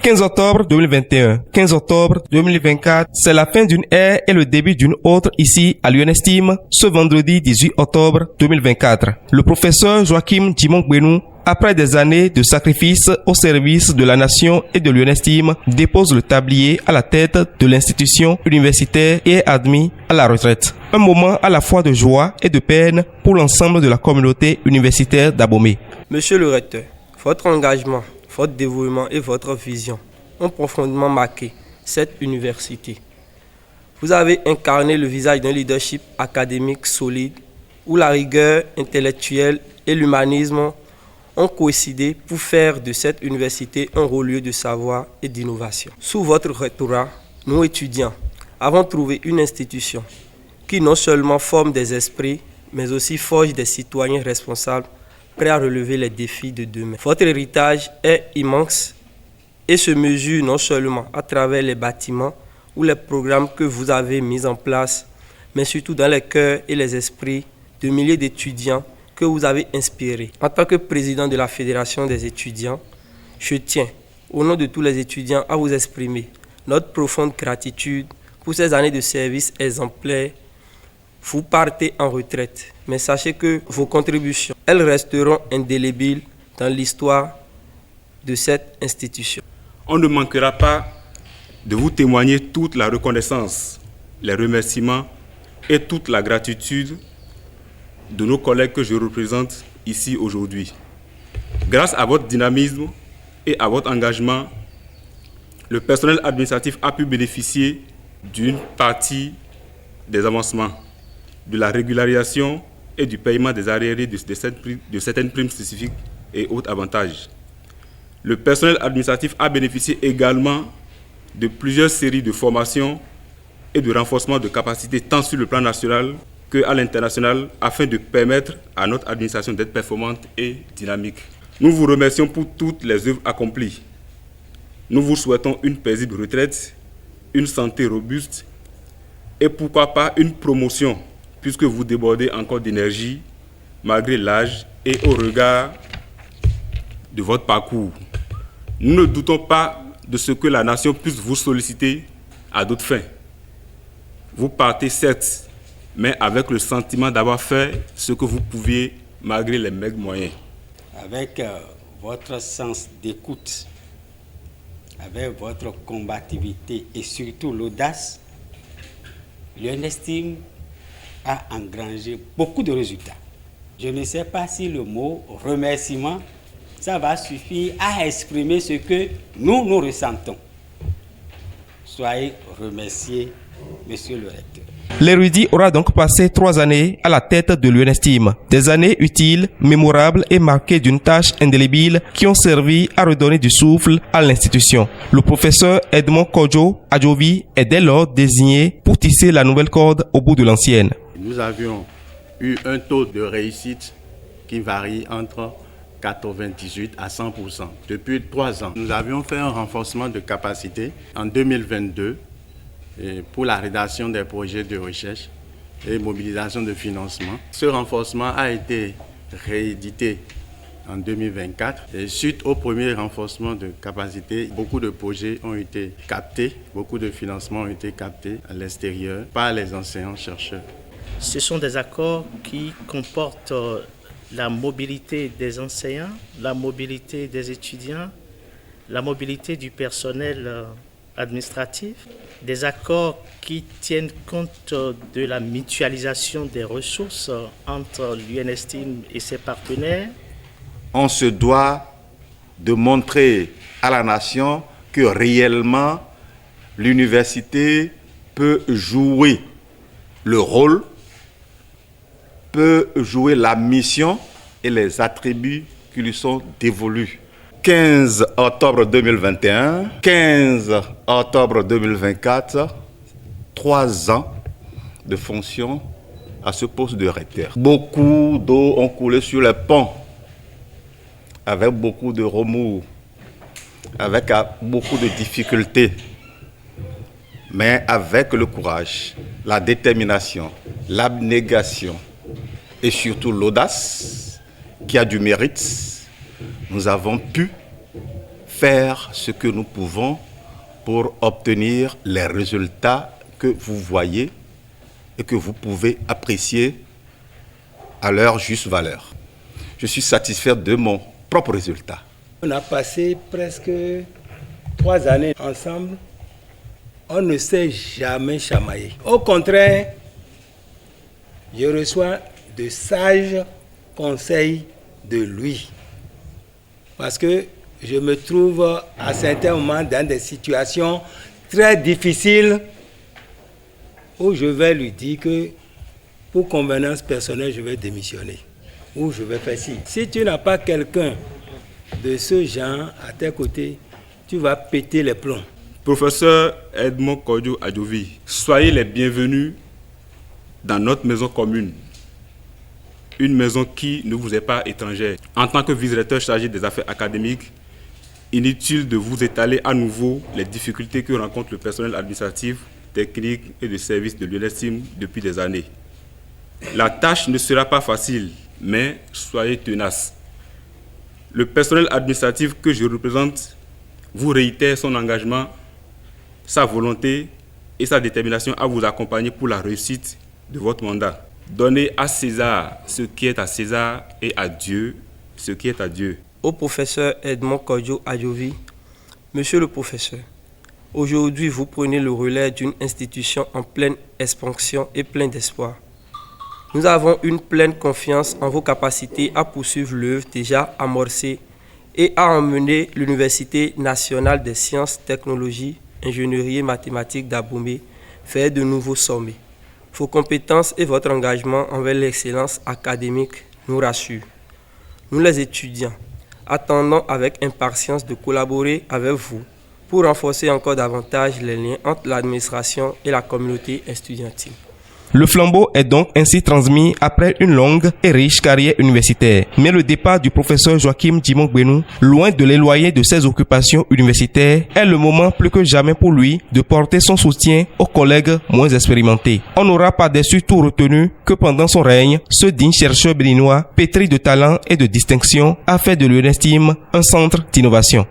15 octobre 2021, 15 octobre 2024, c'est la fin d'une ère et le début d'une autre ici à l'UNESTIM ce vendredi 18 octobre 2024. Le professeur Joachim Djimong-Benou, après des années de sacrifices au service de la nation et de l'UNESTIM, dépose le tablier à la tête de l'institution universitaire et est admis à la retraite. Un moment à la fois de joie et de peine pour l'ensemble de la communauté universitaire d'Abomey. Monsieur le recteur, votre engagement, votre dévouement et votre vision ont profondément marqué cette université. Vous avez incarné le visage d'un leadership académique solide où la rigueur intellectuelle et l'humanisme ont coïncidé pour faire de cette université un haut-lieu de savoir et d'innovation. Sous votre rectorat, nous étudiants avons trouvé une institution qui non seulement forme des esprits, mais aussi forge des citoyens responsables prêts à relever les défis de demain. Votre héritage est immense et se mesure non seulement à travers les bâtiments ou les programmes que vous avez mis en place, mais surtout dans les cœurs et les esprits de milliers d'étudiants que vous avez inspirés. En tant que président de la Fédération des étudiants, je tiens, au nom de tous les étudiants, à vous exprimer notre profonde gratitude pour ces années de service exemplaires. Vous partez en retraite, mais sachez que vos contributions, elles resteront indélébiles dans l'histoire de cette institution. On ne manquera pas de vous témoigner toute la reconnaissance, les remerciements et toute la gratitude de nos collègues que je représente ici aujourd'hui. Grâce à votre dynamisme et à votre engagement, le personnel administratif a pu bénéficier d'une partie des avancements, de la régularisation et du paiement des arriérés de certaines primes spécifiques et autres avantages. Le personnel administratif a bénéficié également de plusieurs séries de formations et de renforcement de capacités tant sur le plan national qu'à l'international afin de permettre à notre administration d'être performante et dynamique. Nous vous remercions pour toutes les œuvres accomplies. Nous vous souhaitons une paisible retraite, une santé robuste et pourquoi pas une promotion puisque vous débordez encore d'énergie malgré l'âge et au regard de votre parcours. Nous ne doutons pas de ce que la nation puisse vous solliciter à d'autres fins. Vous partez certes, mais avec le sentiment d'avoir fait ce que vous pouviez malgré les maigres moyens. Avec votre sens d'écoute, avec votre combativité et surtout l'audace, l'UNESTIM a engrangé beaucoup de résultats. Je ne sais pas si le mot remerciement, ça va suffire à exprimer ce que nous ressentons. Soyez remerciés, monsieur le recteur. L'érudit aura donc passé 3 années à la tête de l'UNESTIM. Des années utiles, mémorables et marquées d'une tâche indélébile qui ont servi à redonner du souffle à l'institution. Le professeur Edmond Kodjo Adjovi est dès lors désigné pour tisser la nouvelle corde au bout de l'ancienne. Nous avions eu un taux de réussite qui varie entre 98 à 100%. Depuis 3 ans, nous avions fait un renforcement de capacité en 2022 pour la rédaction des projets de recherche et mobilisation de financement. Ce renforcement a été réédité en 2024 et suite au premier renforcement de capacité, beaucoup de projets ont été captés, beaucoup de financements ont été captés à l'extérieur par les enseignants-chercheurs. Ce sont des accords qui comportent la mobilité des enseignants, la mobilité des étudiants, la mobilité du personnel administratif, des accords qui tiennent compte de la mutualisation des ressources entre l'UNESTIM et ses partenaires. On se doit de montrer à la nation que réellement l'université peut jouer le rôle, peut jouer la mission et les attributs qui lui sont dévolus. 15 octobre 2021, 15 octobre 2024, 3 ans de fonction à ce poste de recteur. Beaucoup d'eau ont coulé sur les ponts, avec beaucoup de remous, avec beaucoup de difficultés, mais avec le courage, la détermination, l'abnégation et surtout l'audace qui a du mérite, nous avons pu faire ce que nous pouvons pour obtenir les résultats que vous voyez et que vous pouvez apprécier à leur juste valeur. Je suis satisfait de mon propre résultat. On a passé presque 3 années ensemble. On ne s'est jamais chamaillé. Au contraire, je reçois de sages conseils de lui. Parce que je me trouve à certains moments dans des situations très difficiles où je vais lui dire que pour convenance personnelle, je vais démissionner ou je vais faire ci. Si tu n'as pas quelqu'un de ce genre à tes côtés, tu vas péter les plombs. Professeur Edmond Kodjo Adjovi, soyez les bienvenus dans notre maison commune. Une maison qui ne vous est pas étrangère. En tant que vice-recteur chargé des affaires académiques, inutile de vous étaler à nouveau les difficultés que rencontre le personnel administratif, technique et de service de l'UNESTIM depuis des années. La tâche ne sera pas facile, mais soyez tenaces. Le personnel administratif que je représente vous réitère son engagement, sa volonté et sa détermination à vous accompagner pour la réussite de votre mandat. Donnez à César ce qui est à César et à Dieu ce qui est à Dieu. Au professeur Edmond Kodjo Adjovi, Monsieur le professeur, aujourd'hui vous prenez le relais d'une institution en pleine expansion et pleine d'espoir. Nous avons une pleine confiance en vos capacités à poursuivre l'œuvre déjà amorcée et à emmener l'Université nationale des sciences, technologies, ingénierie et mathématiques d'Abomey vers de nouveaux sommets. Vos compétences et votre engagement envers l'excellence académique nous rassurent. Nous les étudiants attendons avec impatience de collaborer avec vous pour renforcer encore davantage les liens entre l'administration et la communauté estudiantine. Le flambeau est donc ainsi transmis après une longue et riche carrière universitaire. Mais le départ du professeur Joachim Djimon Gbenu, loin de l'éloigner de ses occupations universitaires, est le moment plus que jamais pour lui de porter son soutien aux collègues moins expérimentés. On n'aura pas dessus tout retenu que pendant son règne, ce digne chercheur béninois, pétri de talent et de distinction, a fait de l'UNESTIM un centre d'innovation.